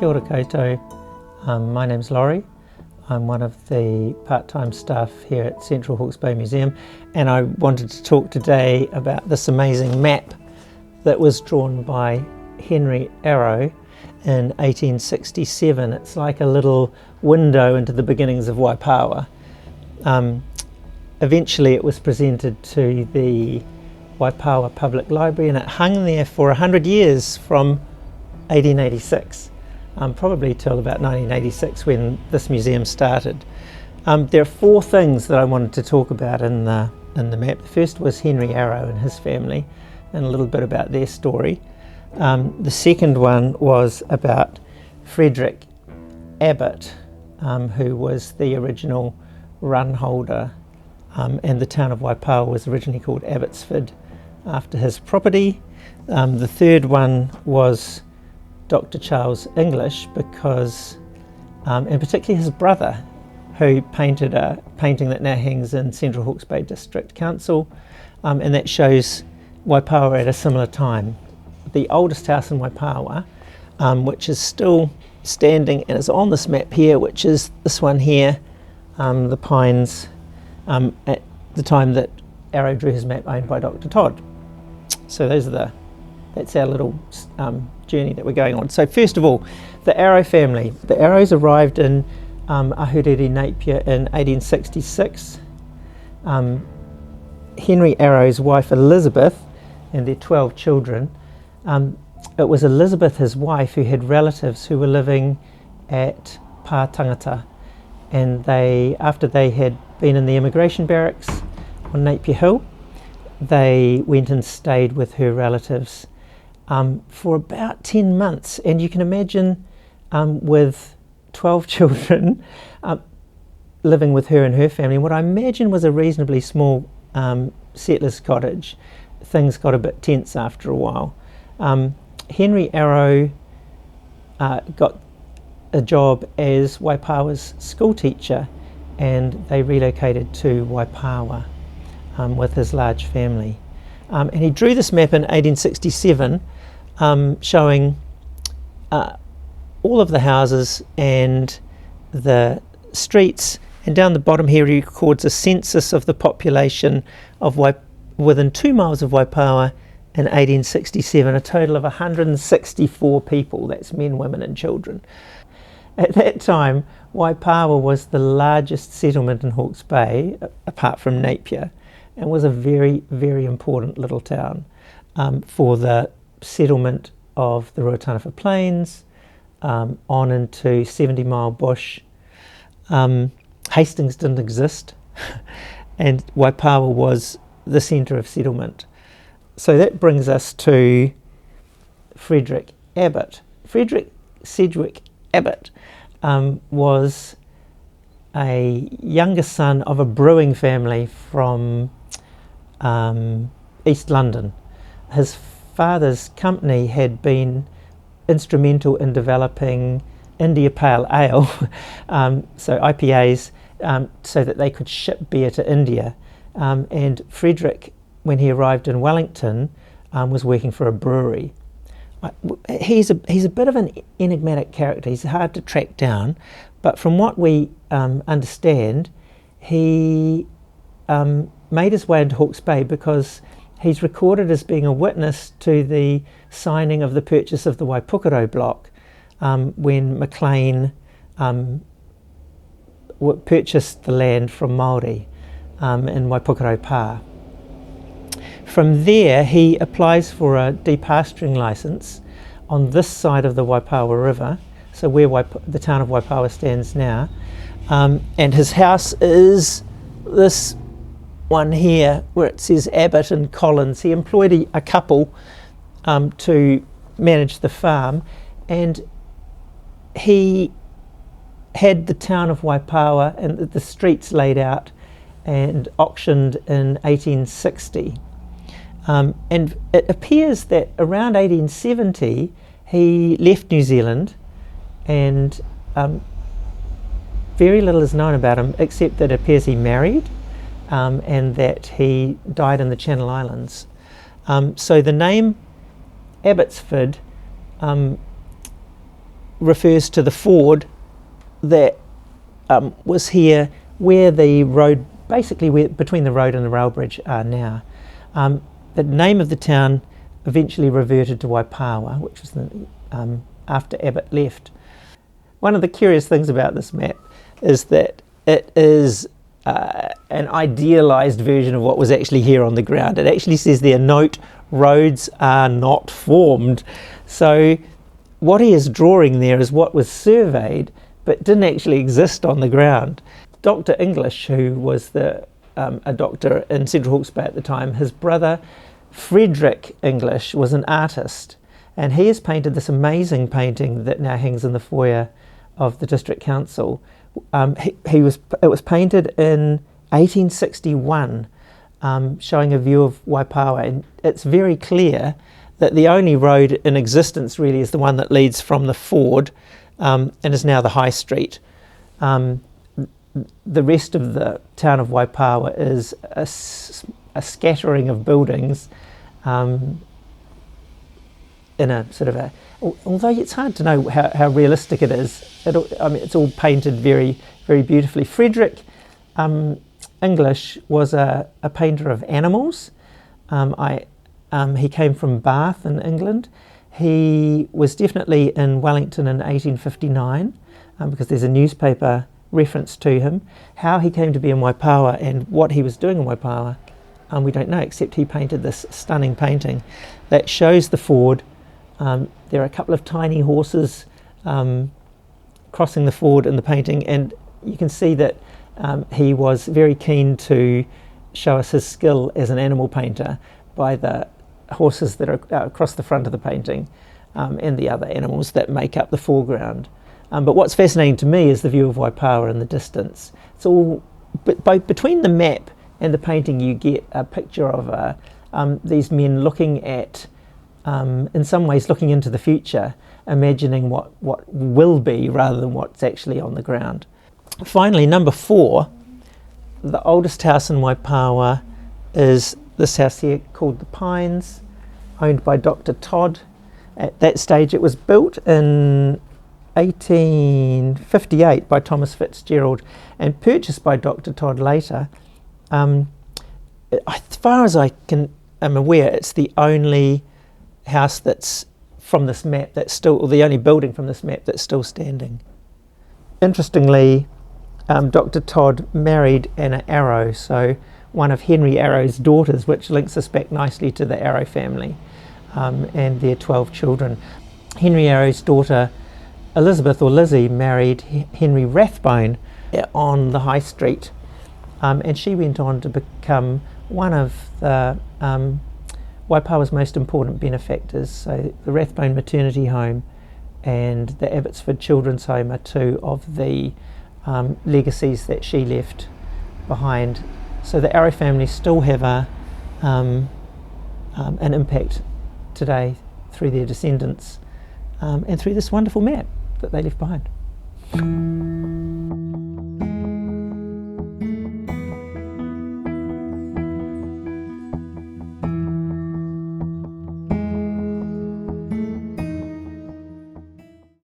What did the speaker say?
Kia ora koutou. My name's Laurie. I'm one of the part-time staff here at Central Hawke's Bay Museum, and I wanted to talk today about this amazing map that was drawn by Henry Arrow in 1867. It's like a little window into the beginnings of Waipawa. Eventually it was presented to the Waipawa Public Library, and it hung there for 100 years from 1886, probably till about 1986 when this museum started. There are four things that I wanted to talk about in the map. The first was Henry Arrow and his family, and a little bit about their story. The second one was about Frederick Abbott, who was the original run holder, and the town of Waipawa was originally called Abbotsford after his property. The third one was Dr. Charles English, because, and particularly his brother, who painted a painting that now hangs in Central Hawke's Bay District Council, and that shows Waipawa at a similar time. The oldest house in Waipawa, which is still standing and is on this map here, which is this one here, the Pines, at the time that Arrow drew his map, owned by Dr. Todd. So that's our little journey that we're going on. So first of all, the Arrow family. The Arrows arrived in Ahuriri, Napier in 1866. Henry Arrow's wife Elizabeth and their 12 children. It was Elizabeth, his wife, who had relatives who were living at Pa Tangata, and after they had been in the immigration barracks on Napier Hill, they went and stayed with her relatives for about 10 months. And you can imagine with 12 children living with her and her family, what I imagine was a reasonably small settler's cottage, things got a bit tense after a while. Henry Arrow got a job as Waipawa's school teacher, and they relocated to Waipawa with his large family. And he drew this map in 1867, showing all of the houses and the streets, and down the bottom here he records a census of the population of within 2 miles of Waipawa in 1867, a total of 164 people. That's men, women and children. At that time, Waipawa was the largest settlement in Hawke's Bay, apart from Napier, and was a very, very important little town for the settlement of the Ruataniwha Plains, on into 70 Mile Bush. Hastings didn't exist, and Waipawa was the centre of settlement. So that brings us to Frederick Abbott. Frederick Sedgwick Abbott was a younger son of a brewing family from East London. His father's company had been instrumental in developing India Pale Ale, so IPAs, so that they could ship beer to India. And Frederick, when he arrived in Wellington, was working for a brewery. He's a bit of an enigmatic character. He's hard to track down, but from what we understand, he made his way into Hawke's Bay because he's recorded as being a witness to the signing of the purchase of the Waipukaro block, when Maclean purchased the land from Māori in Waipukaro Pa. From there, he applies for a depasturing licence on this side of the Waipawa River, so where the town of Waipawa stands now, and his house is this one here where it says Abbott and Collins. He employed a couple to manage the farm, and he had the town of Waipawa and the streets laid out and auctioned in 1860. And it appears that around 1870 he left New Zealand, and very little is known about him, except that it appears he married, and that he died in the Channel Islands. So the name Abbotsford refers to the ford that was here where the road, basically where between the road and the rail bridge are now. The name of the town eventually reverted to Waipawa, which was after Abbott left. One of the curious things about this map is that it is an idealised version of what was actually here on the ground. It actually says there, note, roads are not formed. So what he is drawing there is what was surveyed but didn't actually exist on the ground. Dr. English, who was a doctor in Central Hawke's Bay at the time, his brother Frederick English was an artist, and he has painted this amazing painting that now hangs in the foyer of the District Council. It was painted in 1861, showing a view of Waipawa, and it's very clear that the only road in existence really is the one that leads from the ford and is now the High Street. The rest of the town of Waipawa is a scattering of buildings in a sort of a, although it's hard to know how realistic it is. It's all painted very, very beautifully. Frederick English was a painter of animals. He came from Bath in England. He was definitely in Wellington in 1859 because there's a newspaper reference to him. How he came to be in Waipawa and what he was doing in Waipawa, we don't know, except he painted this stunning painting that shows the ford. There are a couple of tiny horses crossing the ford in the painting, and you can see that he was very keen to show us his skill as an animal painter by the horses that are across the front of the painting and the other animals that make up the foreground. But what's fascinating to me is the view of Waipawa in the distance. It's all, between the map and the painting, you get a picture of these men looking at, in some ways looking into the future, imagining what will be rather than what's actually on the ground. Finally, number 4, the oldest house in Waipawa is this house here called the Pines, owned by Dr. Todd. At that stage it was built in 1858 by Thomas Fitzgerald and purchased by Dr. Todd later. As far as I am aware, it's the only house that's from this map that's still, or the only building from this map that's still standing. Interestingly, Dr. Todd married Anna Arrow, so one of Henry Arrow's daughters, which links us back nicely to the Arrow family and their 12 children. Henry Arrow's daughter Elizabeth, or Lizzie, married Henry Rathbone on the High Street, and she went on to become one of the Waipawa's most important benefactors. So the Rathbone Maternity Home and the Abbotsford Children's Home are two of the legacies that she left behind. So the Arrow family still have an impact today through their descendants and through this wonderful map that they left behind.